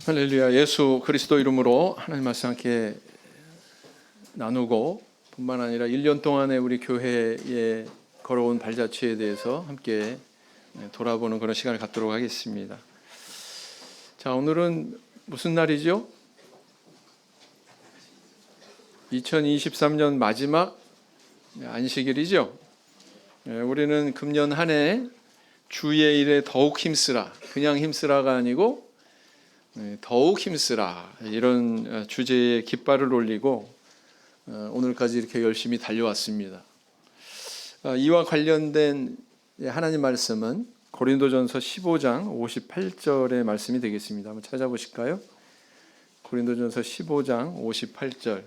할렐루야. 예수 그리스도 이름으로 하나님 말씀 함께 나누고 뿐만 아니라 1년 동안에 우리 교회에 걸어온 발자취에 대해서 함께 돌아보는 그런 시간을 갖도록 하겠습니다. 자, 오늘은 무슨 날이죠? 2023년 마지막 안식일이죠. 우리는 금년 한 해 주의 일에 더욱 힘쓰라, 그냥 힘쓰라가 아니고 더욱 힘쓰라, 이런 주제에 깃발을 올리고 오늘까지 이렇게 열심히 달려왔습니다. 이와 관련된 하나님 말씀은 고린도전서 15장 58절의 말씀이 되겠습니다. 한번 찾아보실까요? 고린도전서 15장 58절.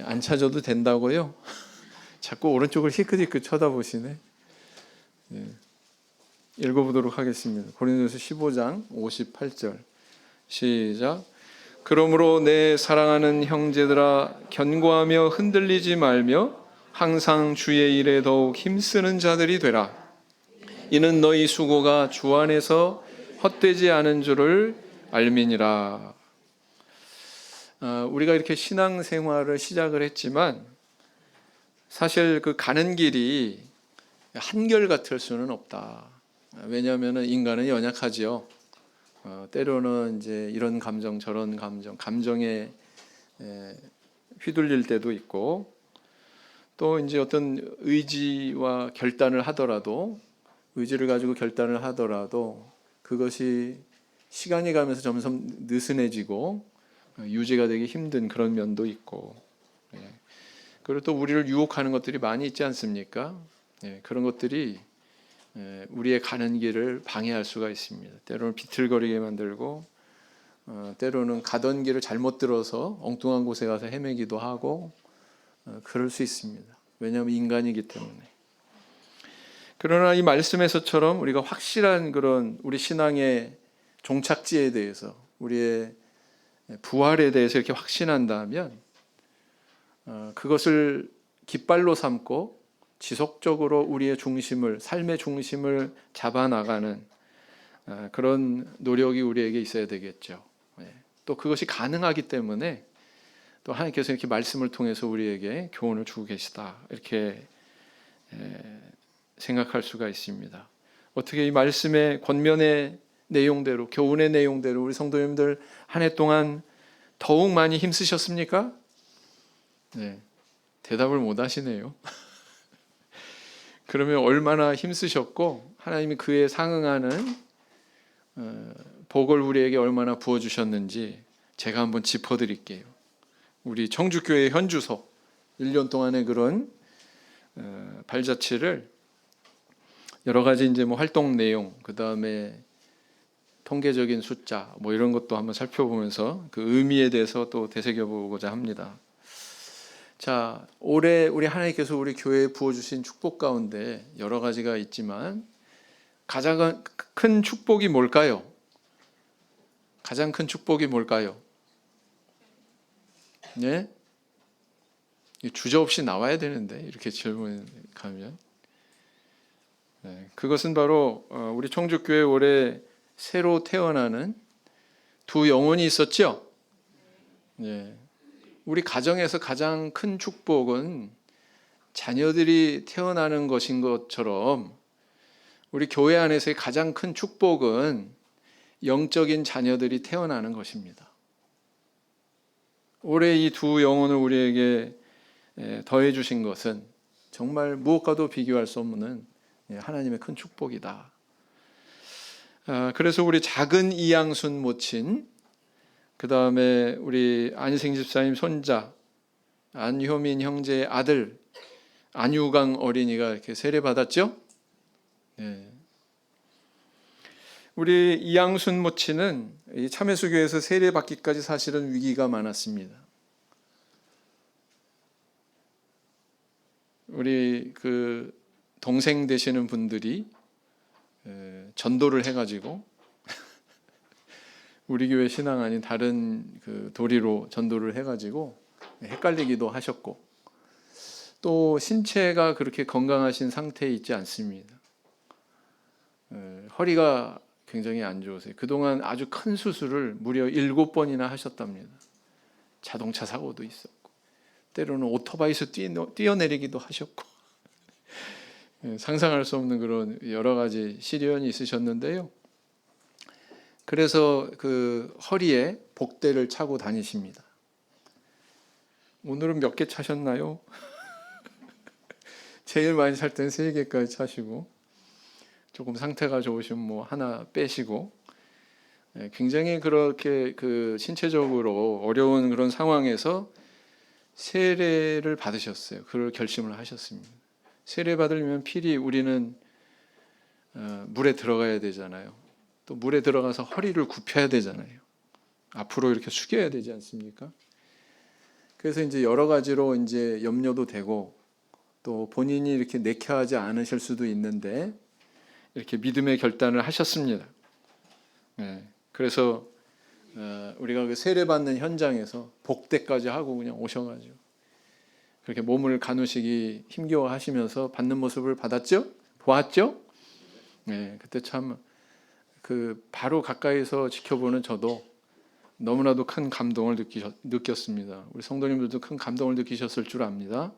안 찾아도 된다고요? 자꾸 오른쪽을 희끗희끗 쳐다보시네. 읽어보도록 하겠습니다. 고린도전서 15장 58절. 시작. 그러므로 내 사랑하는 형제들아, 견고하며 흔들리지 말며 항상 주의 일에 더욱 힘쓰는 자들이 되라. 이는 너희 수고가 주 안에서 헛되지 않은 줄을 알미니라. 우리가 이렇게 신앙생활을 시작을 했지만 사실 그 가는 길이 한결같을 수는 없다. 왜냐하면 인간은 연약하지요. 때로는 이제 이런 감정 저런 감정에 휘둘릴 때도 있고, 또 이제 어떤 의지와 결단을 하더라도, 의지를 가지고 결단을 하더라도 그것이 시간이 가면서 점점 느슨해지고 유지가 되기 힘든 그런 면도 있고, 그리고 또 우리를 유혹하는 것들이 많이 있지 않습니까? 그런 것들이 우리의 가는 길을 방해할 수가 있습니다. 때로는 비틀거리게 만들고, 때로는 가던 길을 잘못 들어서 엉뚱한 곳에 가서 헤매기도 하고, 그럴 수 있습니다. 왜냐하면 인간이기 때문에. 그러나 이 말씀에서처럼 우리가 확실한 그런 우리 신앙의 종착지에 대해서, 우리의 부활에 대해서 이렇게 확신한다면 그것을 깃발로 삼고 지속적으로 우리의 중심을, 삶의 중심을 잡아나가는 그런 노력이 우리에게 있어야 되겠죠. 또 그것이 가능하기 때문에 또 하나님께서 이렇게 말씀을 통해서 우리에게 교훈을 주고 계시다, 이렇게 생각할 수가 있습니다. 어떻게 이 말씀의 권면의 내용대로, 교훈의 내용대로 우리 성도님들 한 해 동안 더욱 많이 힘쓰셨습니까? 네, 대답을 못 하시네요. 그러면 얼마나 힘쓰셨고 하나님이 그에 상응하는 복을 우리에게 얼마나 부어주셨는지 제가 한번 짚어드릴게요. 우리 청주교회 현주소 1년 동안의 그런 발자취를 여러 가지 이제 뭐 활동 내용, 그 다음에 통계적인 숫자 뭐 이런 것도 한번 살펴보면서 그 의미에 대해서 또 되새겨보고자 합니다. 자, 올해 우리 하나님께서 우리 교회에 부어주신 축복 가운데 여러 가지가 있지만 가장 큰 축복이 뭘까요? 가장 큰 축복이 뭘까요? 네? 주저없이 나와야 되는데 이렇게 질문하면, 그것은 바로 우리 청주교회 올해 새로 태어나는 두 영혼이 있었죠? 네. 우리 가정에서 가장 큰 축복은 자녀들이 태어나는 것인 것처럼 우리 교회 안에서의 가장 큰 축복은 영적인 자녀들이 태어나는 것입니다. 올해 이 두 영혼을 우리에게 더해 주신 것은 정말 무엇과도 비교할 수 없는 하나님의 큰 축복이다. 그래서 우리 작은 이양순 모친, 그 다음에 우리 안희생 집사님 손자, 안효민 형제의 아들 안유강 어린이가 이렇게 세례받았죠? 네. 우리 이양순 모친은 이 참회수교에서 세례받기까지 사실은 위기가 많았습니다. 우리 그 동생 되시는 분들이 전도를 해가지고 우리 교회 신앙 아닌 다른 그 도리로 전도를 해가지고 헷갈리기도 하셨고, 또 신체가 그렇게 건강하신 상태에 있지 않습니다. 허리가 굉장히 안 좋으세요. 그동안 아주 큰 수술을 무려 7번이나 하셨답니다. 자동차 사고도 있었고 때로는 오토바이에서 뛰어내리기도 하셨고 상상할 수 없는 그런 여러 가지 시련이 있으셨는데요. 그래서 그 허리에 복대를 차고 다니십니다. 오늘은 몇 개 차셨나요? 제일 많이 찰 때는 3개까지 차시고 조금 상태가 좋으시면 뭐 하나 빼시고 굉장히 그렇게 그 신체적으로 어려운 그런 상황에서 세례를 받으셨어요. 그걸 결심을 하셨습니다. 세례 받으려면 필히 우리는 물에 들어가야 되잖아요. 또 물에 들어가서 허리를 굽혀야 되잖아요. 앞으로 이렇게 숙여야 되지 않습니까? 그래서 이제 여러 가지로 이제 염려도 되고 또 본인이 이렇게 내켜하지 않으실 수도 있는데 이렇게 믿음의 결단을 하셨습니다. 그래서 우리가 그 세례 받는 현장에서 복대까지 하고 그냥 오셔가지고 그렇게 몸을 가누시기 힘겨워하시면서 받는 모습을 보았죠? 그때 참 그 바로 가까이서 지켜보는 저도 너무나도 큰 감동을 느꼈습니다. 우리 성도님들도 큰 감동을 느끼셨을 줄 압니다.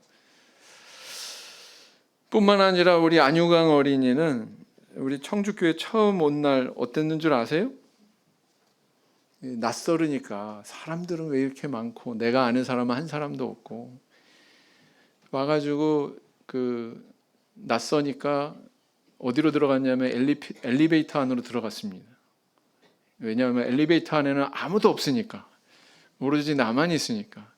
뿐만 아니라 우리 안유강 어린이는 우리 청주교회 처음 온 날 어땠는 줄 아세요? 낯설으니까 사람들은 왜 이렇게 많고 내가 아는 사람은 한 사람도 없고 와가지고 그 낯서니까 어디로 들어갔냐면 엘리베이터 안으로 들어갔습니다. 왜냐하면 엘리베이터 안에는 아무도 없으니까 오로지 나만 있으니까.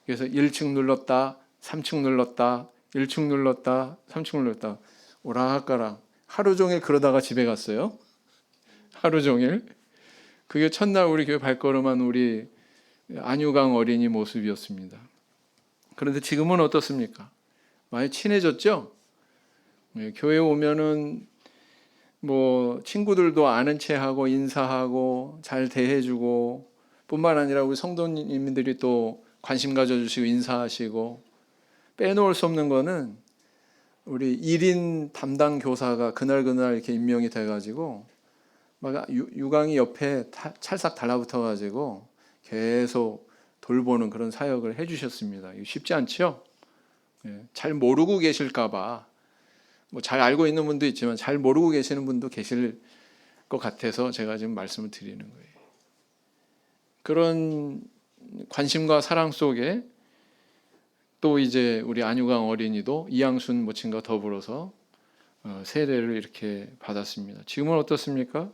그래서 1층 눌렀다 3층 눌렀다 1층 눌렀다 3층 눌렀다 오락가락 하루 종일 그러다가 집에 갔어요. 하루 종일. 그게 첫날 우리 교회 발걸음한 우리 안유강 어린이 모습이었습니다. 그런데 지금은 어떻습니까? 많이 친해졌죠? 교회 오면은 뭐 친구들도 아는 체하고 인사하고 잘 대해주고 뿐만 아니라 우리 성도님들이 또 관심 가져주시고 인사하시고 빼놓을 수 없는 거는 우리 1인 담당 교사가 그날 이렇게 임명이 돼가지고 막 유강이 옆에 찰싹 달라붙어가지고 계속 돌보는 그런 사역을 해주셨습니다. 이거 쉽지 않죠? 잘 모르고 계실까봐 뭐 잘 알고 있는 분도 있지만 잘 모르고 계시는 분도 계실 것 같아서 제가 지금 말씀을 드리는 거예요. 그런 관심과 사랑 속에 또 이제 우리 안유강 어린이도 이양순 모친과 더불어서 세례를 이렇게 받았습니다. 지금은 어떻습니까?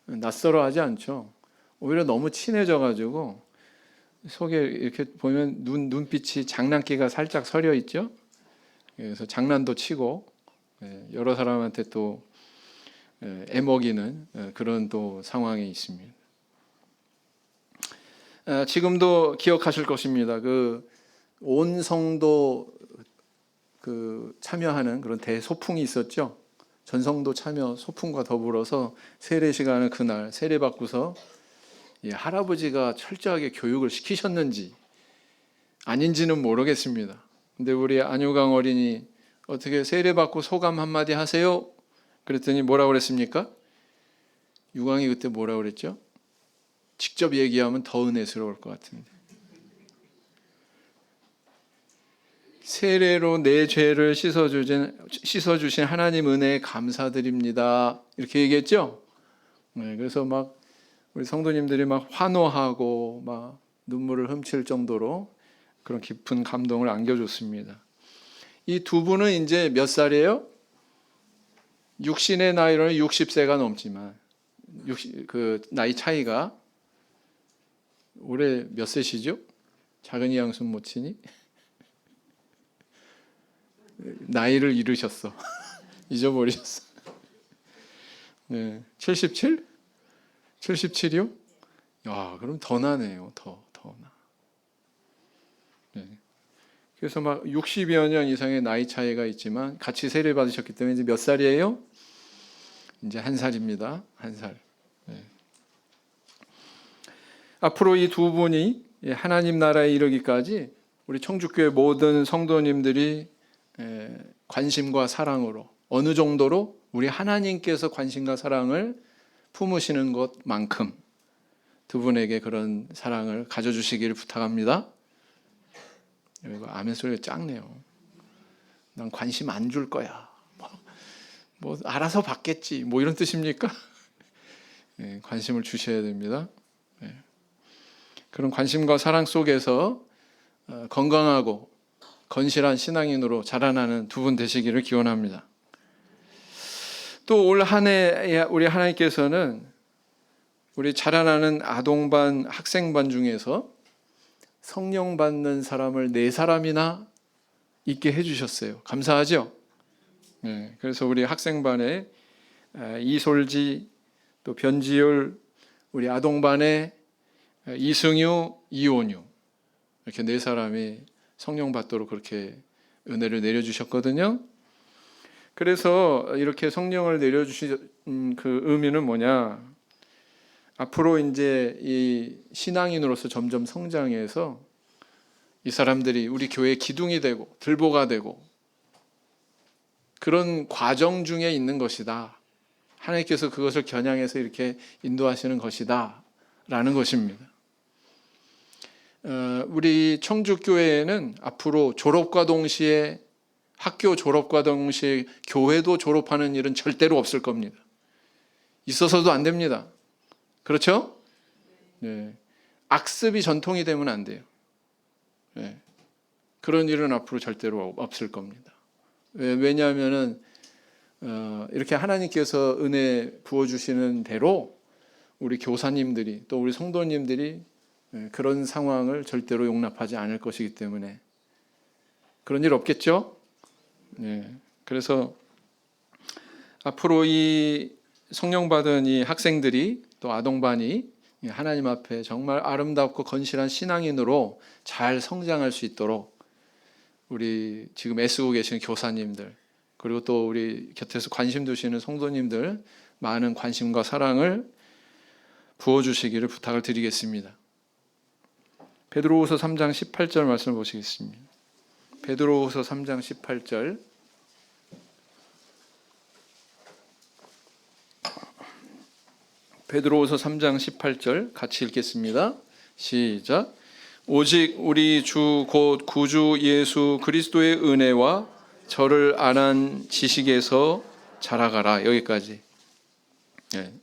낯설어하지 않죠. 오히려 너무 친해져가지고 속에 이렇게 보면 눈빛이 장난기가 살짝 서려 있죠. 그래서 장난도 치고 여러 사람한테 또 애먹이는 그런 또 상황이 있습니다. 지금도 기억하실 것입니다. 그 온 성도 그 참여하는 그런 대소풍이 있었죠. 전성도 참여 소풍과 더불어서 세례 시간을 그날 세례 받고서 할아버지가 철저하게 교육을 시키셨는지 아닌지는 모르겠습니다. 근데 우리 안유강 어린이 어떻게 세례 받고 소감 한마디 하세요? 그랬더니 뭐라고 그랬습니까? 유강이 그때 뭐라고 그랬죠? 직접 얘기하면 더 은혜스러울 것 같은데. 세례로 내 죄를 씻어주신 하나님 은혜에 감사드립니다. 이렇게 얘기했죠? 그래서 막 우리 성도님들이 막 환호하고 막 눈물을 훔칠 정도로 그런 깊은 감동을 안겨줬습니다. 이 두 분은 이제 몇 살이에요? 육신의 나이로는 60세가 넘지만 그 나이 차이가 올해 몇 세시죠? 작은 이양순 모친이 나이를 잃으셨어. 잊어버리셨어. 네, 77? 77이요? 야, 그럼 더 나네요. 더 나. 네. 그래서 막 60여 년 이상의 나이 차이가 있지만 같이 세례 받으셨기 때문에 이제 몇 살이에요? 이제 1살입니다. 1살. 네. 앞으로 이 두 분이 하나님 나라에 이르기까지 우리 청주교회 모든 성도님들이 관심과 사랑으로 어느 정도로 우리 하나님께서 관심과 사랑을 품으시는 것만큼 두 분에게 그런 사랑을 가져주시기를 부탁합니다. 이거 아멘 소리가 작네요. 난 관심 안 줄 거야. 뭐 알아서 받겠지. 뭐 이런 뜻입니까? 네, 관심을 주셔야 됩니다. 네. 그런 관심과 사랑 속에서 건강하고 건실한 신앙인으로 자라나는 두 분 되시기를 기원합니다. 또 올 한 해 우리 하나님께서는 우리 자라나는 아동반, 학생반 중에서 성령 받는 사람을 4사람이나 있게 해주셨어요. 감사하죠? 네, 그래서 우리 학생반에 이솔지, 또 변지율, 우리 아동반에 이승유, 이온유 이렇게 4사람이 성령 받도록 그렇게 은혜를 내려주셨거든요. 그래서 이렇게 성령을 내려주신 그 의미는 뭐냐? 앞으로 이제 이 신앙인으로서 점점 성장해서 이 사람들이 우리 교회의 기둥이 되고 들보가 되고 그런 과정 중에 있는 것이다. 하나님께서 그것을 겨냥해서 이렇게 인도하시는 것이다 라는 것입니다. 우리 청주교회에는 앞으로 졸업과 동시에 학교 졸업과 동시에 교회도 졸업하는 일은 절대로 없을 겁니다. 있어서도 안 됩니다. 그렇죠? 네. 악습이 전통이 되면 안 돼요. 네. 그런 일은 앞으로 절대로 없을 겁니다. 왜냐하면은 이렇게 하나님께서 은혜 부어주시는 대로 우리 교사님들이 또 우리 성도님들이 그런 상황을 절대로 용납하지 않을 것이기 때문에 그런 일 없겠죠? 네. 그래서 앞으로 이 성령 받은 이 학생들이 또 아동반이 하나님 앞에 정말 아름답고 건실한 신앙인으로 잘 성장할 수 있도록 우리 지금 애쓰고 계시는 교사님들 그리고 또 우리 곁에서 관심 두시는 성도님들 많은 관심과 사랑을 부어주시기를 부탁을 드리겠습니다. 베드로후서 3장 18절 말씀을 보시겠습니다. 베드로후서 3장 18절 베드로후서 3장 18절 같이 읽겠습니다. 시작. 오직 우리 주 곧 구주 예수 그리스도의 은혜와 저를 아는 지식에서 자라가라. 여기까지. 네.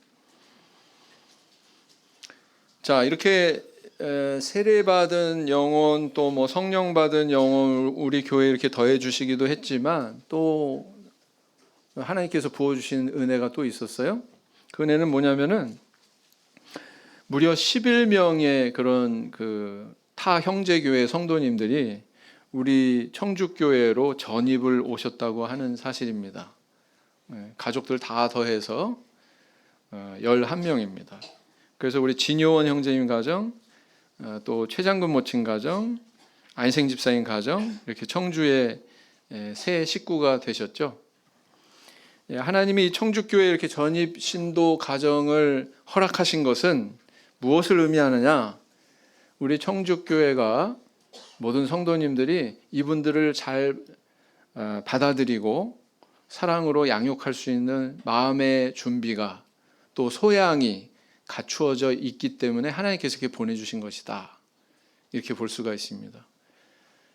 자, 이렇게 세례받은 영혼 또 뭐 성령 받은 영혼 우리 교회에 이렇게 더해 주시기도 했지만 또 하나님께서 부어 주신 은혜가 또 있었어요. 그 은혜는 뭐냐면은 무려 11명의 그런 타 형제교회 성도님들이 우리 청주교회로 전입을 오셨다고 하는 사실입니다. 가족들 다 더해서 11명입니다. 그래서 우리 진효원 형제님 가정, 또 최장근 모친 가정, 안생 집사님 가정 이렇게 청주의 새 식구가 되셨죠. 하나님이 청주교회에 이렇게 전입 신도 가정을 허락하신 것은 무엇을 의미하느냐? 우리 청주교회가 모든 성도님들이 이분들을 잘 받아들이고 사랑으로 양육할 수 있는 마음의 준비가 또 소양이 갖추어져 있기 때문에 하나님께서 이렇게 보내주신 것이다. 이렇게 볼 수가 있습니다.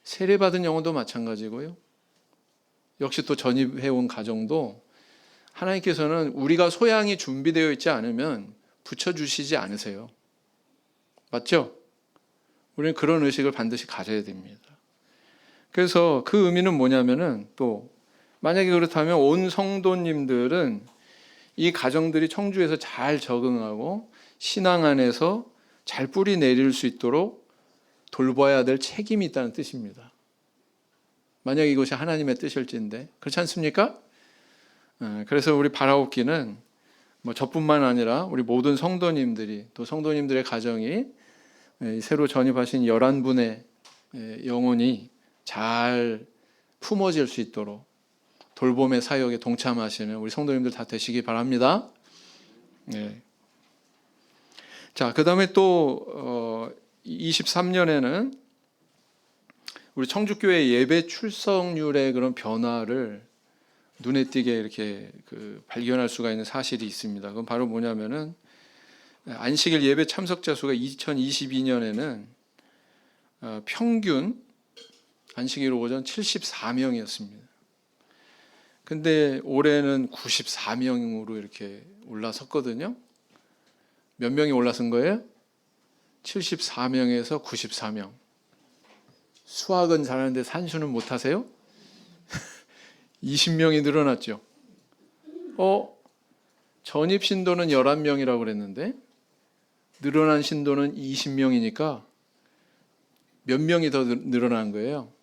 세례받은 영혼도 마찬가지고요. 역시 또 전입해온 가정도 하나님께서는 우리가 소양이 준비되어 있지 않으면 붙여주시지 않으세요. 맞죠? 우리는 그런 의식을 반드시 가져야 됩니다. 그래서 그 의미는 뭐냐면은 또 만약에 그렇다면 온 성도님들은 이 가정들이 청주에서 잘 적응하고 신앙 안에서 잘 뿌리 내릴 수 있도록 돌봐야 될 책임이 있다는 뜻입니다. 만약 이것이 하나님의 뜻일진데 그렇지 않습니까? 그래서 우리 바라옵기는 뭐 저뿐만 아니라 우리 모든 성도님들이 또 성도님들의 가정이 새로 전입하신 11분의 영혼이 잘 품어질 수 있도록 돌봄의 사역에 동참하시는 우리 성도님들 다 되시기 바랍니다. 네. 자, 그 다음에 또 23년에는 우리 청주교회 예배 출석률의 그런 변화를 눈에 띄게 이렇게 발견할 수가 있는 사실이 있습니다. 그건 바로 뭐냐면은 안식일 예배 참석자 수가 2022년에는 평균 안식일 오전 74명이었습니다. 근데 올해는 94명으로 이렇게 올라섰거든요. 몇 명이 올라선 거예요? 74명에서 94명. 수학은 잘하는데 산수는 못하세요? 20명이 늘어났죠. 전입 신도는 11명이라고 그랬는데 늘어난 신도는 20명이니까 몇 명이 더 늘어난 거예요?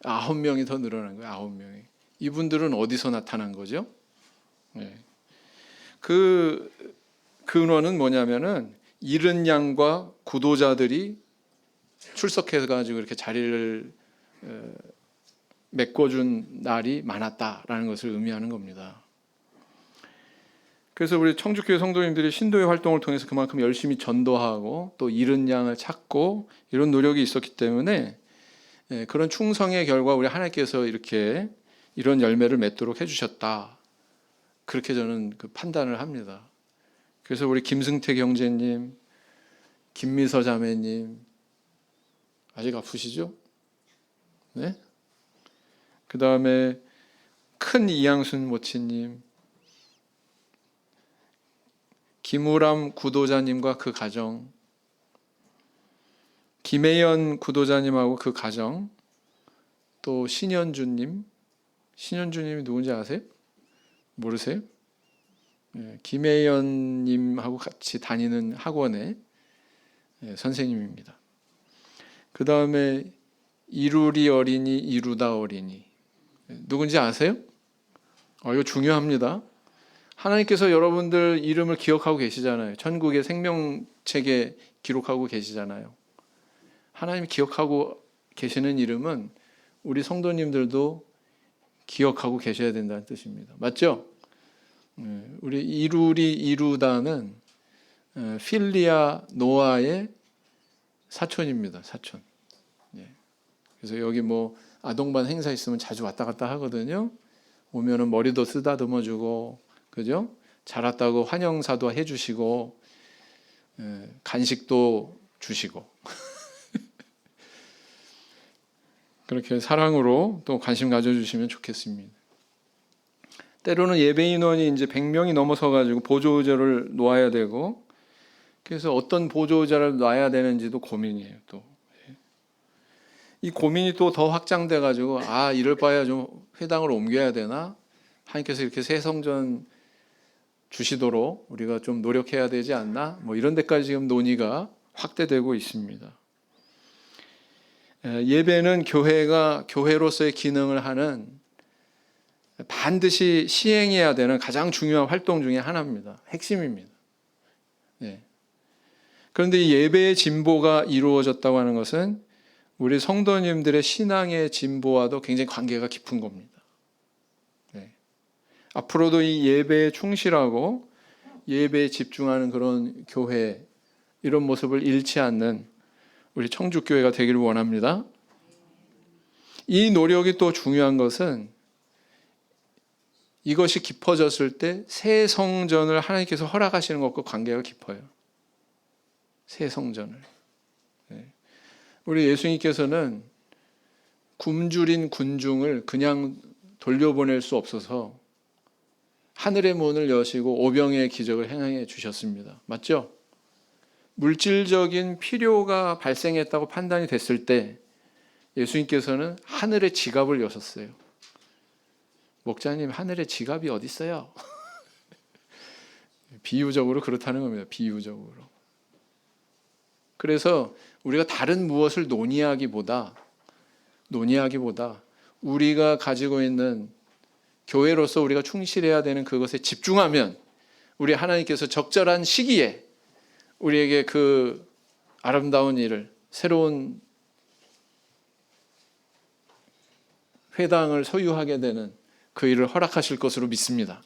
9명이 더 늘어난 거예요. 9명이. 이분들은 어디서 나타난 거죠? 네. 그 근원은 뭐냐면은 이른 양과 구도자들이 출석해 가지고 이렇게 자리를 메꿔준 날이 많았다라는 것을 의미하는 겁니다. 그래서 우리 청주교회 성도님들이 신도의 활동을 통해서 그만큼 열심히 전도하고 또 이른 양을 찾고 이런 노력이 있었기 때문에 그런 충성의 결과 우리 하나님께서 이렇게 이런 열매를 맺도록 해주셨다. 그렇게 저는 판단을 합니다. 그래서 우리 김승태 형제님, 김미서 자매님 아직 아프시죠? 네? 그 다음에 큰 이양순 모치님, 김우람 구도자님과 그 가정, 김혜연 구도자님하고 그 가정, 또 신현주님이 누군지 아세요? 모르세요? 네, 김혜연님하고 같이 다니는 학원의 선생님입니다. 그 다음에 이루리 어린이, 이루다 어린이 누군지 아세요? 이거 중요합니다. 하나님께서 여러분들 이름을 기억하고 계시잖아요. 천국의 생명책에 기록하고 계시잖아요. 하나님이 기억하고 계시는 이름은 우리 성도님들도 기억하고 계셔야 된다는 뜻입니다. 맞죠? 우리 이루리 이루다는 필리아 노아의 사촌입니다. 사촌. 그래서 여기 아동반 행사 있으면 자주 왔다 갔다 하거든요. 오면은 머리도 쓰다듬어주고, 그죠? 잘 왔다고 환영사도 해주시고, 간식도 주시고. 그렇게 사랑으로 또 관심 가져주시면 좋겠습니다. 때로는 예배 인원이 이제 100명이 넘어서 가지고 보조의자를 놓아야 되고, 그래서 어떤 보조의자를 놔야 되는지도 고민이에요. 또 이 고민이 또 더 확장돼 가지고 이럴 바에야 좀 회당을 옮겨야 되나? 하나님께서 이렇게 새 성전 주시도록 우리가 좀 노력해야 되지 않나? 이런 데까지 지금 논의가 확대되고 있습니다. 예배는 교회가 교회로서의 기능을 하는 반드시 시행해야 되는 가장 중요한 활동 중에 하나입니다. 핵심입니다. 그런데 이 예배의 진보가 이루어졌다고 하는 것은 우리 성도님들의 신앙의 진보와도 굉장히 관계가 깊은 겁니다. 앞으로도 이 예배에 충실하고 예배에 집중하는 그런 교회, 이런 모습을 잃지 않는 우리 청주교회가 되기를 원합니다. 이 노력이 또 중요한 것은 이것이 깊어졌을 때 새 성전을 하나님께서 허락하시는 것과 관계가 깊어요. 새 성전을. 우리 예수님께서는 굶주린 군중을 그냥 돌려보낼 수 없어서 하늘의 문을 여시고 오병이의 기적을 행해 주셨습니다. 맞죠? 물질적인 필요가 발생했다고 판단이 됐을 때 예수님께서는 하늘의 지갑을 여셨어요. 목자님, 하늘의 지갑이 어디 있어요? 비유적으로 그렇다는 겁니다. 비유적으로. 그래서 우리가 다른 무엇을 논의하기보다 우리가 가지고 있는 교회로서 우리가 충실해야 되는 그것에 집중하면 우리 하나님께서 적절한 시기에 우리에게 그 아름다운 일을, 새로운 회당을 소유하게 되는 그 일을 허락하실 것으로 믿습니다.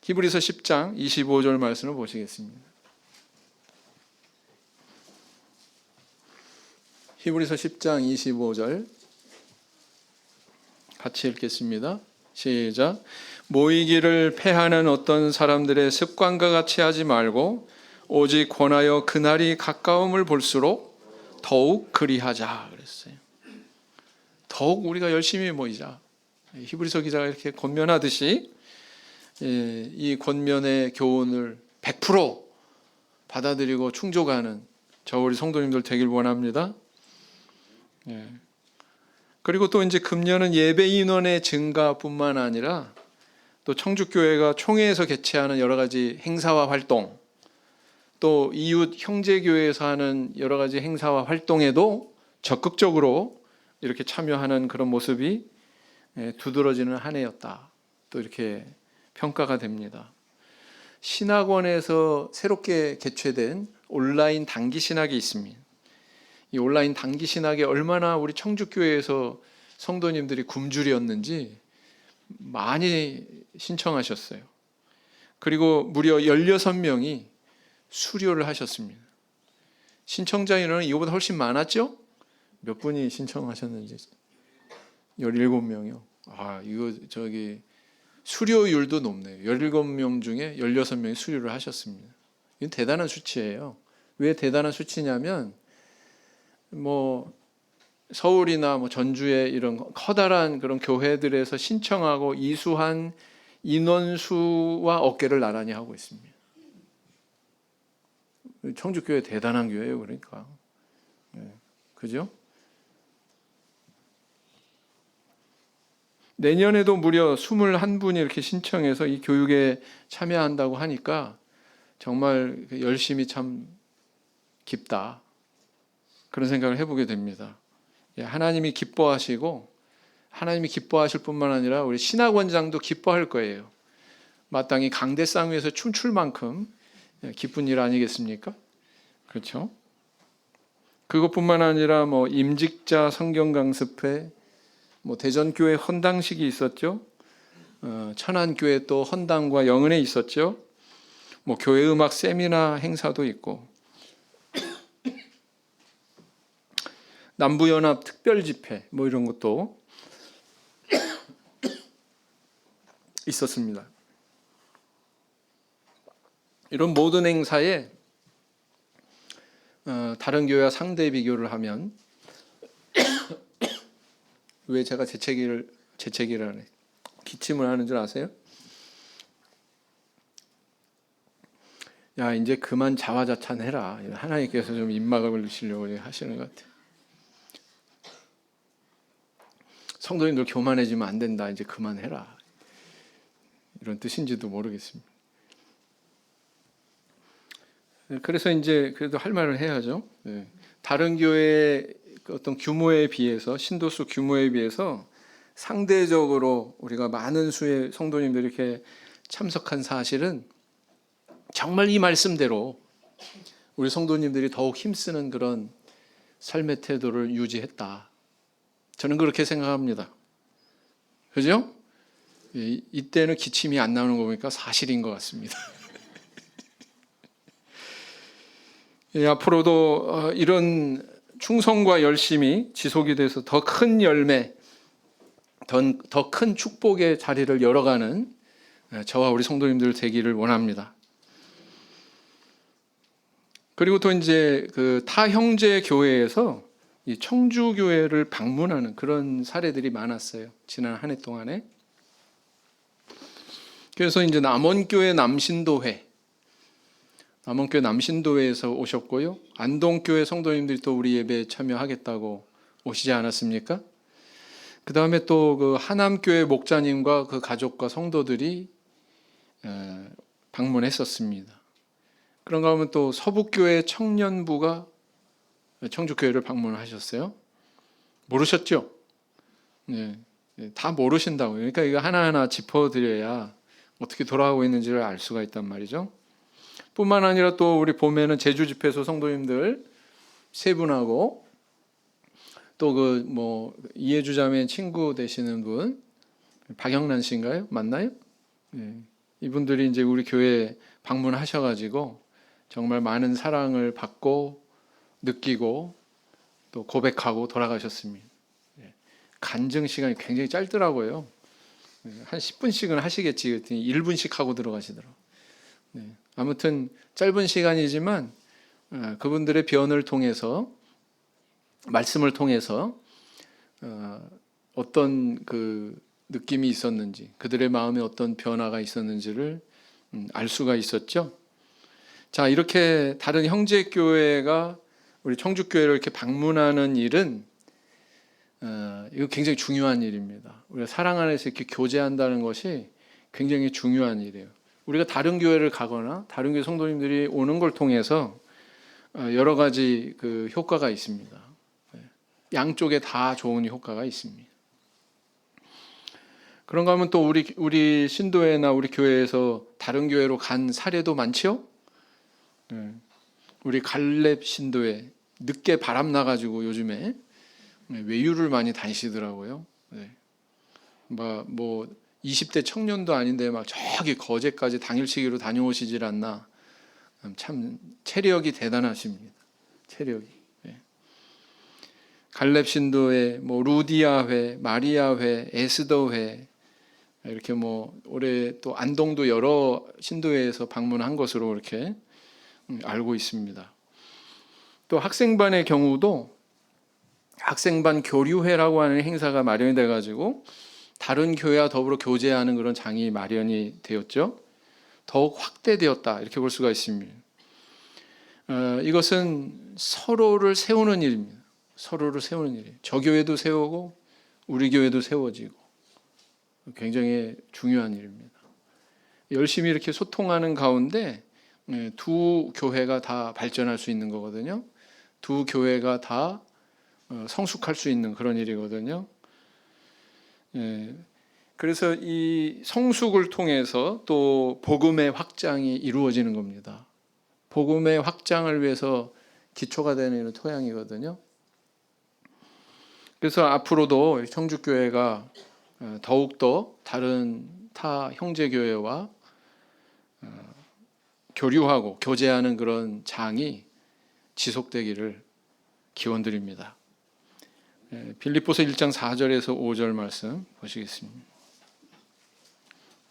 히브리서 10장 25절 말씀을 보시겠습니다. 히브리서 10장 25절. 같이 읽겠습니다. 시작. 모이기를 패하는 어떤 사람들의 습관과 같이 하지 말고 오직 권하여 그날이 가까움을 볼수록 더욱 그리하자 그랬어요. 더욱 우리가 열심히 모이자. 히브리서 기자가 이렇게 권면하듯이 이 권면의 교훈을 100% 받아들이고 충족하는 저 우리 성도님들 되길 원합니다. 그리고 또 이제 금년은 예배 인원의 증가뿐만 아니라 또 청주교회가 총회에서 개최하는 여러 가지 행사와 활동, 또 이웃 형제교회에서 하는 여러 가지 행사와 활동에도 적극적으로 이렇게 참여하는 그런 모습이 두드러지는 한 해였다. 또 이렇게 평가가 됩니다. 신학원에서 새롭게 개최된 온라인 단기 신학이 있습니다. 이 온라인 단기 신학에 얼마나 우리 청주교회에서 성도님들이 굶주렸는지 많이 신청하셨어요. 그리고 무려 16명이 수료를 하셨습니다. 신청자 인원은 이거보다 훨씬 많았죠? 몇 분이 신청하셨는지 17명이요. 이거 수료율도 높네요. 17명 중에 16명이 수료를 하셨습니다. 이건 대단한 수치예요. 왜 대단한 수치냐면 서울이나 전주의 이런 커다란 그런 교회들에서 신청하고 이수한 인원수와 어깨를 나란히 하고 있습니다. 청주교회 대단한 교회예요, 그러니까. 그죠? 내년에도 무려 21분이 이렇게 신청해서 이 교육에 참여한다고 하니까 정말 열심히 참 깊다. 그런 생각을 해보게 됩니다. 하나님이 기뻐하시고 하나님이 기뻐하실 뿐만 아니라 우리 신학원장도 기뻐할 거예요. 마땅히 강대상 위에서 춤출 만큼 기쁜 일 아니겠습니까? 그렇죠? 그것뿐만 아니라 임직자 성경 강습회, 대전교회 헌당식이 있었죠. 천안교회 또 헌당과 영은회 있었죠. 교회 음악 세미나 행사도 있고 남부연합 특별 집회 이런 것도 있었습니다. 이런 모든 행사에 다른 교회와 상대 비교를 하면 왜 제가 재채기를 기침을 하는 줄 아세요? 야, 이제 그만 자화자찬해라. 하나님께서 좀 입막을 넣으시려고 하시는 것 같아요. 성도님들 교만해지면 안 된다. 이제 그만해라. 이런 뜻인지도 모르겠습니다. 그래서 이제 그래도 할 말을 해야죠. 다른 교회의 어떤 규모에 비해서, 신도수 규모에 비해서 상대적으로 우리가 많은 수의 성도님들이 이렇게 참석한 사실은 정말 이 말씀대로 우리 성도님들이 더욱 힘쓰는 그런 삶의 태도를 유지했다. 저는 그렇게 생각합니다. 그죠? 이때는 기침이 안 나오는 거 보니까 사실인 것 같습니다. 앞으로도 이런 충성과 열심이 지속이 돼서 더 큰 열매, 더 큰 축복의 자리를 열어가는 저와 우리 성도님들 되기를 원합니다. 그리고 또 이제 그 타 형제 교회에서 이 청주 교회를 방문하는 그런 사례들이 많았어요. 지난 한 해 동안에. 그래서 이제 남원교회 남신도회에서 오셨고요. 안동교회 성도님들이 또 우리 예배에 참여하겠다고 오시지 않았습니까? 그 다음에 또 그 하남교회 목자님과 그 가족과 성도들이 방문했었습니다. 그런가 하면 또 서북교회 청년부가 청주교회를 방문하셨어요. 모르셨죠? 다 모르신다고요. 그러니까 이거 하나하나 짚어드려야 어떻게 돌아가고 있는지를 알 수가 있단 말이죠. 뿐만 아니라 또 우리 봄에는 제주 집회소 성도님들 세 분하고 또 이해주 자매 친구 되시는 분 박영란 씨인가요? 맞나요? 이분들이 이제 우리 교회 방문하셔가지고 정말 많은 사랑을 받고 느끼고 또 고백하고 돌아가셨습니다. 간증 시간이 굉장히 짧더라고요. 한 10분씩은 하시겠지 그랬더니 1분씩 하고 들어가시더라고요. 아무튼 짧은 시간이지만 그분들의 변을 통해서, 말씀을 통해서 어떤 그 느낌이 있었는지, 그들의 마음에 어떤 변화가 있었는지를 알 수가 있었죠. 자, 이렇게 다른 형제 교회가 우리 청주교회를 이렇게 방문하는 일은 이거 굉장히 중요한 일입니다. 우리가 사랑 안에서 이렇게 교제한다는 것이 굉장히 중요한 일이에요. 우리가 다른 교회를 가거나 다른 교회 성도님들이 오는 걸 통해서 여러 가지 그 효과가 있습니다. 양쪽에 다 좋은 효과가 있습니다. 그런가 하면 또 우리 신도회나 우리 교회에서 다른 교회로 간 사례도 많죠. 우리 갈렙 신도회 늦게 바람 나가지고 요즘에 외유를 많이 다니시더라고요. 뭐 20대 청년도 아닌데 막 저기 거제까지 당일치기로 다녀오시질 않나. 참 체력이 대단하십니다. 체력이. 갈렙 신도회, 뭐 루디아회, 마리아회, 에스더회, 이렇게 뭐 올해 또 안동도 여러 신도회에서 방문한 것으로 이렇게 알고 있습니다. 또 학생반의 경우도 학생반 교류회라고 하는 행사가 마련이 돼가지고 다른 교회와 더불어 교제하는 그런 장이 마련이 되었죠. 더욱 확대되었다 이렇게 볼 수가 있습니다. 이것은 서로를 세우는 일입니다. 서로를 세우는 일이에요. 저 교회도 세우고 우리 교회도 세워지고 굉장히 중요한 일입니다. 열심히 이렇게 소통하는 가운데 두 교회가 다 발전할 수 있는 거거든요. 두 교회가 다 성숙할 수 있는 그런 일이거든요. 그래서 이 성숙을 통해서 또 복음의 확장이 이루어지는 겁니다. 복음의 확장을 위해서 기초가 되는 토양이거든요. 그래서 앞으로도 청주교회가 더욱더 다른 타 형제교회와 교류하고 교제하는 그런 장이 지속되기를 기원드립니다. 빌립보서 1장 4절에서 5절 말씀 보시겠습니다.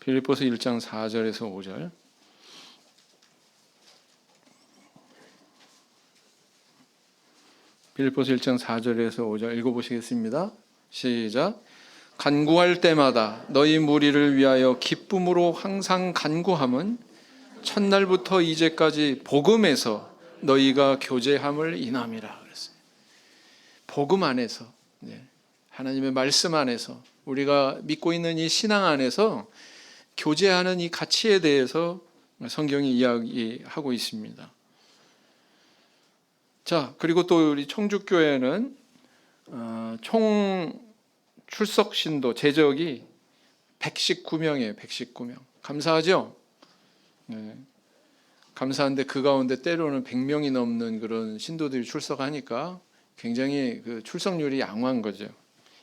빌립보서 1장 4절에서 5절. 빌립보서 1장 4절에서 5절 읽어보시겠습니다. 시작. 간구할 때마다 너희 무리를 위하여 기쁨으로 항상 간구함은 첫날부터 이제까지 복음에서 너희가 교제함을 인함이라 그랬어요. 복음 안에서, 하나님의 말씀 안에서, 우리가 믿고 있는 이 신앙 안에서 교제하는 이 가치에 대해서 성경이 이야기하고 있습니다. 자, 그리고 또 우리 청주교회는 총 출석 신도 제적이 119명이에요. 119명. 감사하죠? 감사한데 그 가운데 때로는 100명이 넘는 그런 신도들이 출석하니까 굉장히 그 출석률이 양호한 거죠.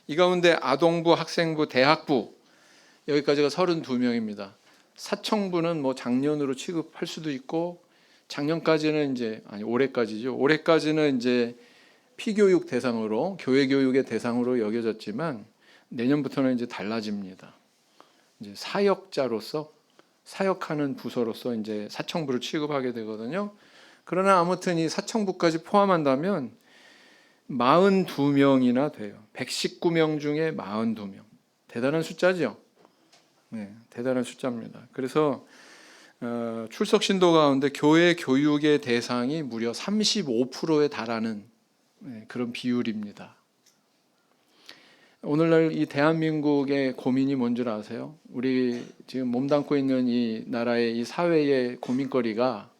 이 가운데 아동부, 학생부, 대학부 여기까지가 32명입니다. 사청부는 뭐 작년으로 취급할 수도 있고 작년까지는 올해까지죠. 올해까지는 이제 피교육 대상으로 교회 교육의 대상으로 여겨졌지만 내년부터는 이제 달라집니다. 이제 사역자로서 사역하는 부서로서 이제 사청부를 취급하게 되거든요. 그러나 아무튼 이 사청부까지 포함한다면 42명이나 돼요. 119명 중에 42명. 대단한 숫자죠. 대단한 숫자입니다. 그래서 출석 신도 가운데 교회 교육의 대상이 무려 35%에 달하는 그런 비율입니다. 오늘날 이 대한민국의 고민이 뭔 줄 아세요? 우리 지금 몸담고 있는 이 나라의 이 사회의 고민거리가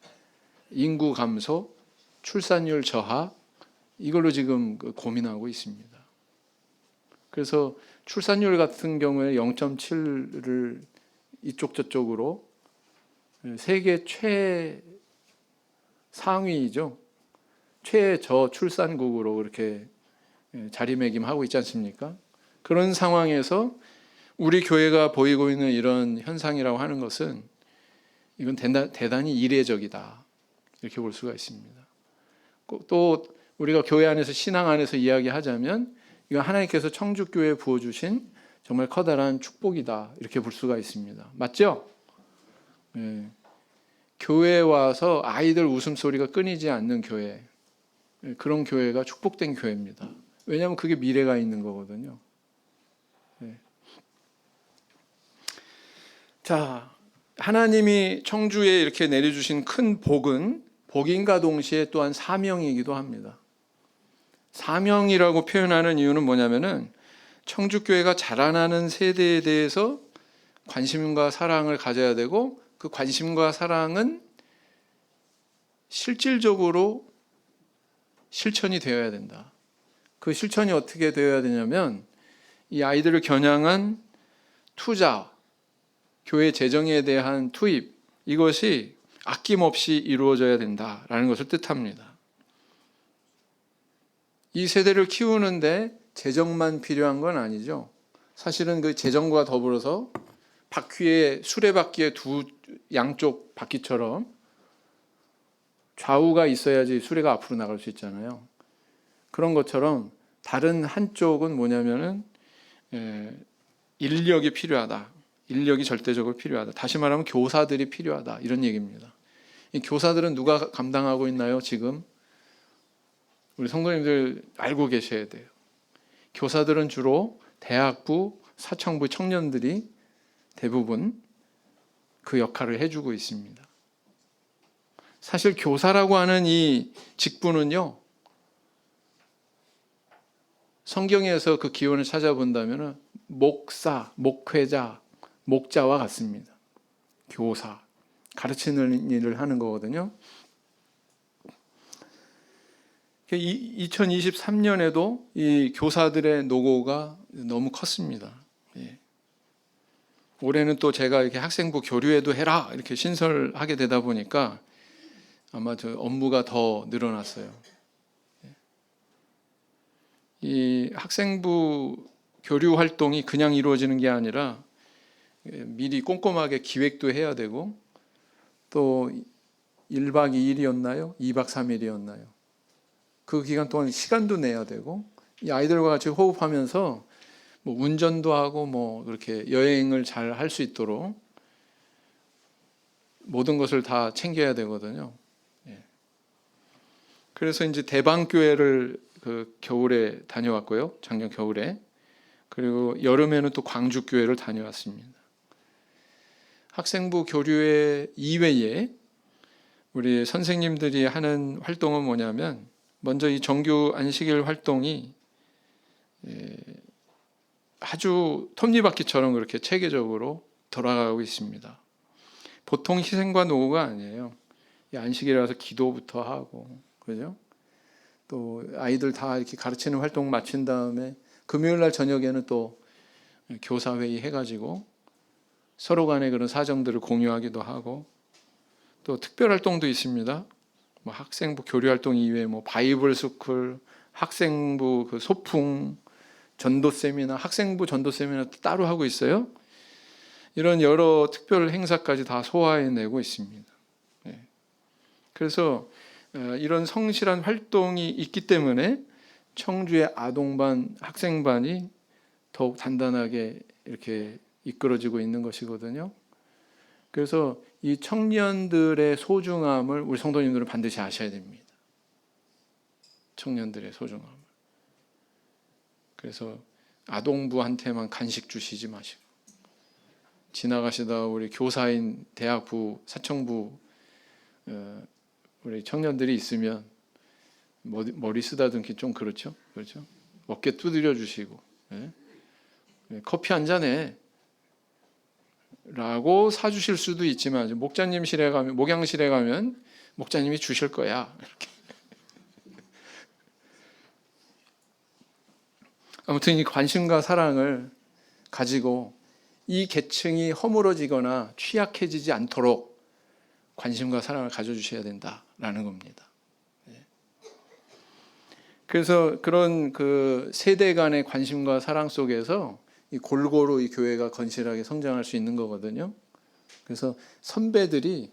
인구 감소, 출산율 저하 이걸로 지금 고민하고 있습니다. 그래서 출산율 같은 경우에 0.7를 이쪽 저쪽으로 세계 최상위이죠. 최저출산국으로 그렇게 자리매김하고 있지 않습니까? 그런 상황에서 우리 교회가 보이고 있는 이런 현상이라고 하는 것은 이건 대단히 이례적이다 이렇게 볼 수가 있습니다. 또 우리가 교회 안에서 신앙 안에서 이야기하자면 이건 하나님께서 청주교회에 부어주신 정말 커다란 축복이다, 이렇게 볼 수가 있습니다. 맞죠? 예. 교회에 와서 아이들 웃음소리가 끊이지 않는 교회, 그런 교회가 축복된 교회입니다. 왜냐하면 그게 미래가 있는 거거든요. 예. 자, 하나님이 청주에 이렇게 내려주신 큰 복은 복인과 동시에 또한 사명이기도 합니다. 사명이라고 표현하는 이유는 뭐냐면은 청주교회가 자라나는 세대에 대해서 관심과 사랑을 가져야 되고, 그 관심과 사랑은 실질적으로 실천이 되어야 된다. 그 실천이 어떻게 되어야 되냐면 이 아이들을 겨냥한 투자, 교회 재정에 대한 투입, 이것이 아낌없이 이루어져야 된다라는 것을 뜻합니다. 이 세대를 키우는데 재정만 필요한 건 아니죠. 사실은 그 재정과 더불어서 바퀴에, 수레바퀴의 두 양쪽 바퀴처럼 좌우가 있어야지 수레가 앞으로 나갈 수 있잖아요. 그런 것처럼 다른 한쪽은 뭐냐면은 인력이 필요하다. 인력이 절대적으로 필요하다. 다시 말하면 교사들이 필요하다, 이런 얘기입니다. 이 교사들은 누가 감당하고 있나요? 지금 우리 성도님들 알고 계셔야 돼요. 교사들은 주로 대학부, 사청부 청년들이 대부분 그 역할을 해주고 있습니다. 사실 교사라고 하는 이 직분은요, 성경에서 그 기원을 찾아본다면 목사, 목회자, 목자와 같습니다. 교사, 가르치는 일을 하는 거거든요. 2023년에도 이 교사들의 노고가 너무 컸습니다. 예. 올해는 또 제가 이렇게 학생부 교류회도 해라, 이렇게 신설하게 되다 보니까 아마 저 업무가 더 늘어났어요. 이 학생부 교류 활동이 그냥 이루어지는 게 아니라 미리 꼼꼼하게 기획도 해야 되고, 또 1박 2일이었나요? 2박 3일이었나요? 그 기간 동안 시간도 내야 되고, 이 아이들과 같이 호흡하면서 뭐 운전도 하고 뭐 그렇게 여행을 잘 할 수 있도록 모든 것을 다 챙겨야 되거든요. 그래서 이제 대방교회를 그 겨울에 다녀왔고요. 작년 겨울에. 그리고 여름에는 또 광주교회를 다녀왔습니다. 학생부 교류회 이외에 우리 선생님들이 하는 활동은 뭐냐면, 먼저 이 정규 안식일 활동이 아주 톱니바퀴처럼 그렇게 체계적으로 돌아가고 있습니다. 보통 희생과 노고가 아니에요. 이 안식일에 와서 기도부터 하고, 그죠? 또 아이들 다 이렇게 가르치는 활동 마친 다음에 금요일 날 저녁에는 또 교사회의 해가지고 서로 간의 그런 사정들을 공유하기도 하고, 또 특별 활동도 있습니다. 뭐 학생부 교류 활동 이외에 뭐 바이블 스쿨, 학생부 그 소풍, 전도 세미나, 학생부 전도 세미나 따로 하고 있어요. 이런 여러 특별 행사까지 다 소화해내고 있습니다. 그래서 이런 성실한 활동이 있기 때문에 청주의 아동반, 학생반이 더욱 단단하게 이렇게 이끌어지고 있는 것이거든요. 그래서 이 청년들의 소중함을 우리 성도님들은 반드시 아셔야 됩니다. 청년들의 소중함을. 그래서 아동부한테만 간식 주시지 마시고, 지나가시다 우리 교사인 대학부, 사청부 우리 청년들이 있으면 머리 쓰다듬기 좀 그렇죠? 어깨 두드려 주시고, 커피 한 잔에 라고 사주실 수도 있지만, 목자님실에 가면, 목양실에 가면 목자님이 주실 거야, 이렇게. 아무튼 이 관심과 사랑을 가지고 이 계층이 허물어지거나 취약해지지 않도록 관심과 사랑을 가져주셔야 된다라는 겁니다. 그래서 그런 그 세대 간의 관심과 사랑 속에서 이 골고루 이 교회가 건실하게 성장할 수 있는 거거든요. 그래서 선배들이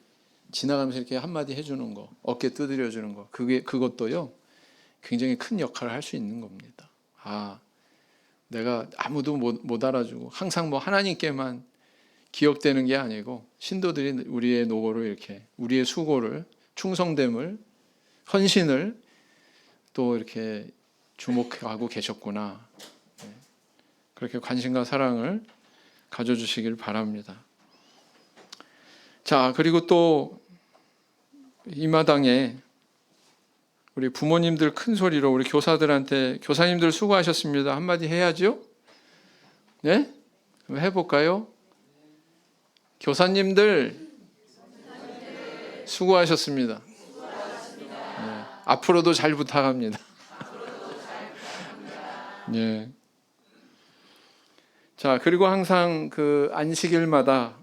지나가면서 이렇게 한마디 해주는 거, 어깨 두드려 주는 거, 그것도요 굉장히 큰 역할을 할 수 있는 겁니다. 아, 내가 아무도 못 알아주고 항상 뭐 하나님께만 기억되는 게 아니고 신도들이 우리의 노고를 이렇게 우리의 수고를 충성됨을 헌신을 또 이렇게 주목하고 계셨구나. 그렇게 관심과 사랑을 가져주시길 바랍니다. 자, 그리고 또 이 마당에 우리 부모님들 큰 소리로 우리 교사들한테 교사님들 수고하셨습니다 한마디 해야죠? 네? 해볼까요? 교사님들 수고하셨습니다. 네. 앞으로도 잘 부탁합니다. 네. 자, 그리고 항상 그 안식일마다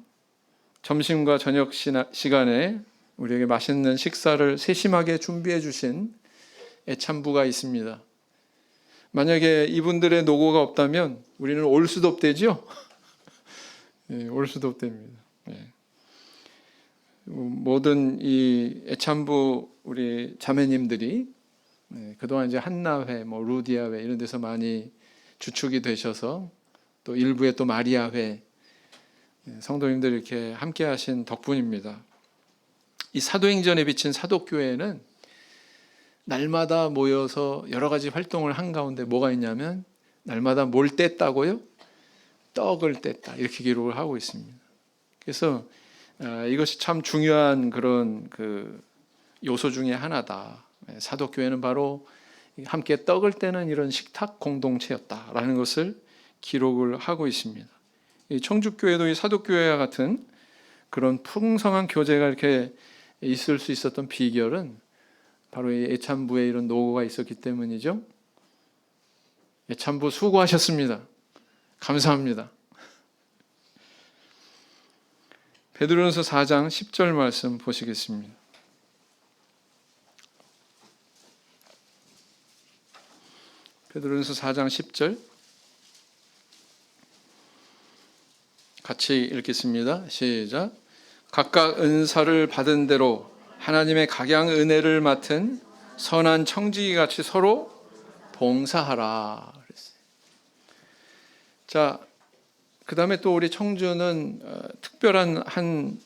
점심과 저녁 시간에 우리에게 맛있는 식사를 세심하게 준비해 주신 애참부가 있습니다. 만약에 이분들의 노고가 없다면 우리는 올 수도 없대죠? 네, 올 수도 없답니다. 네. 모든 이 애참부 우리 자매님들이 그동안 이제 한나회, 뭐 루디아회 이런 데서 많이 주축이 되셔서 또 일부에 또 마리아회 성도님들 이렇게 함께 하신 덕분입니다. 이 사도행전에 비친 사도교회는 날마다 모여서 여러 가지 활동을 한 가운데 뭐가 있냐면 날마다 뭘 뗐다고요? 떡을 뗐다 이렇게 기록을 하고 있습니다. 그래서 이것이 참 중요한 그런 그 요소 중에 하나다. 사도교회는 바로 함께 떡을 떼는 이런 식탁 공동체였다라는 것을 기록을 하고 있습니다. 이 청주교회도 이 사도교회와 같은 그런 풍성한 교제가 이렇게 있을 수 있었던 비결은 바로 이 애참부에 이런 노고가 있었기 때문이죠. 애참부 수고하셨습니다. 감사합니다. 베드로전서 4장 10절 말씀 보시겠습니다. 베드로전서 4장 10절 같이 읽겠습니다. 시작. 각각 은사를 받은 대로 하나님의 각양 은혜를 맡은 선한 청지기 같이 서로 봉사하라. 자, 그 다음에 또 우리 청주는 특별한 한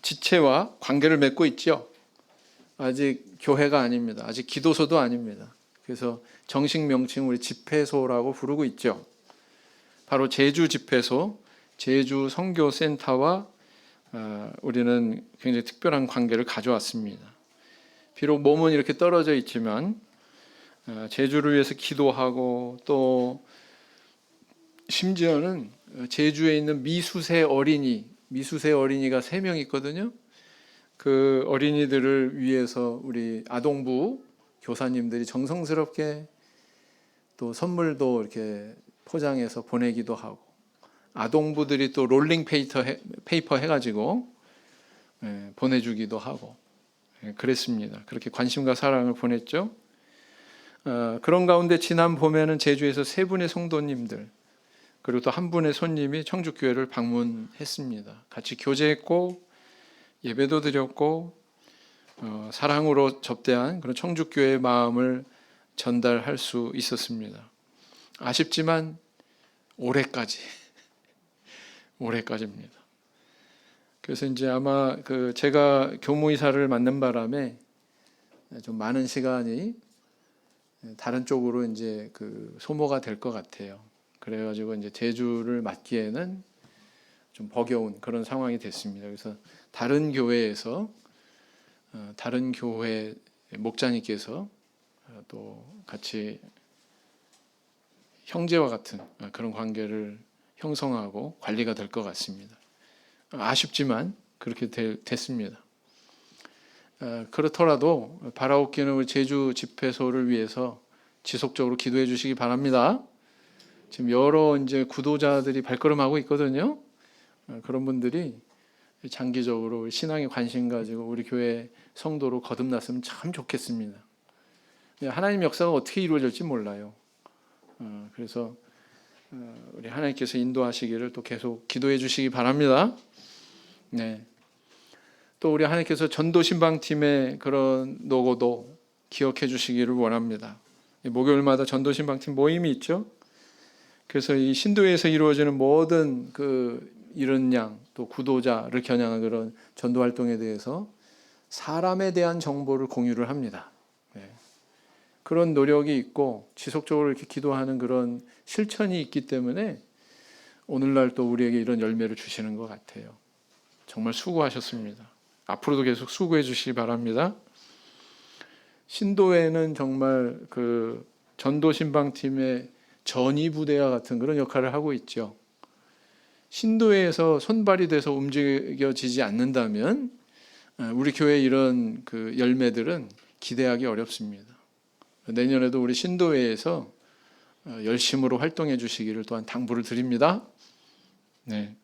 지체와 관계를 맺고 있죠. 아직 교회가 아닙니다. 아직 기도소도 아닙니다. 그래서 정식 명칭 우리 집회소라고 부르고 있죠. 바로 제주 집회소, 제주 선교센터와 우리는 굉장히 특별한 관계를 가져왔습니다. 비록 몸은 이렇게 떨어져 있지만 제주를 위해서 기도하고 또 심지어는 제주에 있는 미수세 어린이가 3명 있거든요. 그 어린이들을 위해서 우리 아동부 교사님들이 정성스럽게 또 선물도 이렇게 포장해서 보내기도 하고 아동부들이 또 롤링 페이퍼 해가지고 보내주기도 하고 그랬습니다. 그렇게 관심과 사랑을 보냈죠. 그런 가운데 지난 봄에는 제주에서 3분의 성도님들 그리고 또 1분의 손님이 청주교회를 방문했습니다. 같이 교제했고 예배도 드렸고 사랑으로 접대한 그런 청주교회의 마음을 전달할 수 있었습니다. 아쉽지만 올해까지입니다. 그래서 이제 아마 제가 교무이사를 맡는 바람에 좀 많은 시간이 다른 쪽으로 이제 소모가 될 것 같아요. 그래가지고 이제 제주를 맡기에는 좀 버거운 그런 상황이 됐습니다. 그래서 다른 교회에서 다른 교회 목자님께서 또 같이 형제와 같은 그런 관계를 형성하고 관리가 될 것 같습니다. 아쉽지만 그렇게 됐습니다. 그렇더라도 바라옵기는 우리 제주 집회소를 위해서 지속적으로 기도해 주시기 바랍니다. 지금 여러 이제 구도자들이 발걸음하고 있거든요. 그런 분들이 장기적으로 신앙에 관심 가지고 우리 교회 성도로 거듭났으면 참 좋겠습니다. 하나님 역사가 어떻게 이루어질지 몰라요. 그래서 우리 하나님께서 인도하시기를 또 계속 기도해 주시기 바랍니다. 네. 또 우리 하나님께서 전도신방팀의 그런 노고도 기억해 주시기를 원합니다. 목요일마다 전도신방팀 모임이 있죠. 그래서 이 신도에서 이루어지는 모든 그 이른 양, 또 구도자를 겨냥한 그런 전도 활동에 대해서 사람에 대한 정보를 공유를 합니다. 그런 노력이 있고 지속적으로 이렇게 기도하는 그런 실천이 있기 때문에 오늘날 또 우리에게 이런 열매를 주시는 것 같아요. 정말 수고하셨습니다. 앞으로도 계속 수고해 주시기 바랍니다. 신도에는 정말 그 전도 신방팀의 전위 부대와 같은 그런 역할을 하고 있죠. 신도에서 손발이 돼서 움직여지지 않는다면 우리 교회 이런 그 열매들은 기대하기 어렵습니다. 내년에도 우리 신도회에서 열심으로 활동해 주시기를 또한 당부를 드립니다. 네.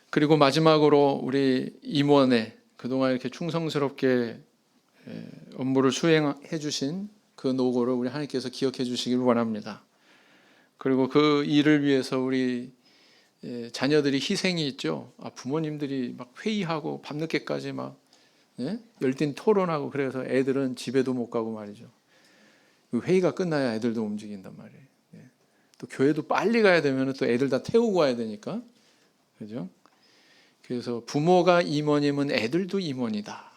그리고 마지막으로 우리 임원회 그동안 이렇게 충성스럽게 업무를 수행해 주신 그 노고를 우리 하나님께서 기억해 주시길 원합니다. 그리고 그 일을 위해서 우리 자녀들이 희생이 있죠. 부모님들이 막 회의하고 밤늦게까지 막 열띤 토론하고 그래서 애들은 집에도 못 가고 말이죠. 회의가 끝나야 애들도 움직인단 말이에요. 또 교회도 빨리 가야 되면 또 애들 다 태우고 와야 되니까, 그죠? 그래서 부모가 임원이면 애들도 임원이다.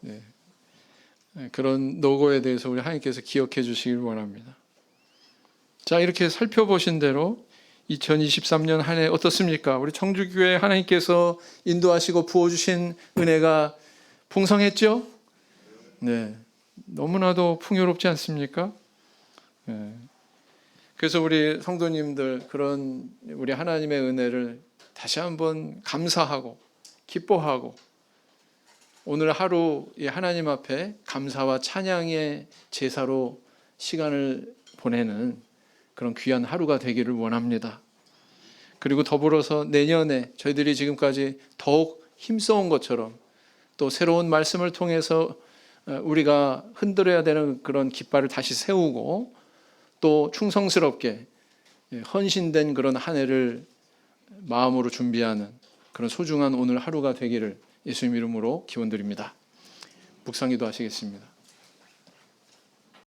네. 그런 노고에 대해서 우리 하나님께서 기억해 주시길 원합니다. 자, 이렇게 살펴보신 대로 2023년 한 해 어떻습니까? 우리 청주교회 하나님께서 인도하시고 부어주신 은혜가 풍성했죠? 네, 너무나도 풍요롭지 않습니까? 네. 그래서 우리 성도님들 그런 우리 하나님의 은혜를 다시 한번 감사하고 기뻐하고 오늘 하루 이 하나님 앞에 감사와 찬양의 제사로 시간을 보내는 그런 귀한 하루가 되기를 원합니다. 그리고 더불어서 내년에 저희들이 지금까지 더욱 힘써온 것처럼 또 새로운 말씀을 통해서 우리가 흔들어야 되는 그런 깃발을 다시 세우고 또 충성스럽게 헌신된 그런 한 해를 마음으로 준비하는 그런 소중한 오늘 하루가 되기를 예수님 이름으로 기원드립니다. 묵상기도 하시겠습니다.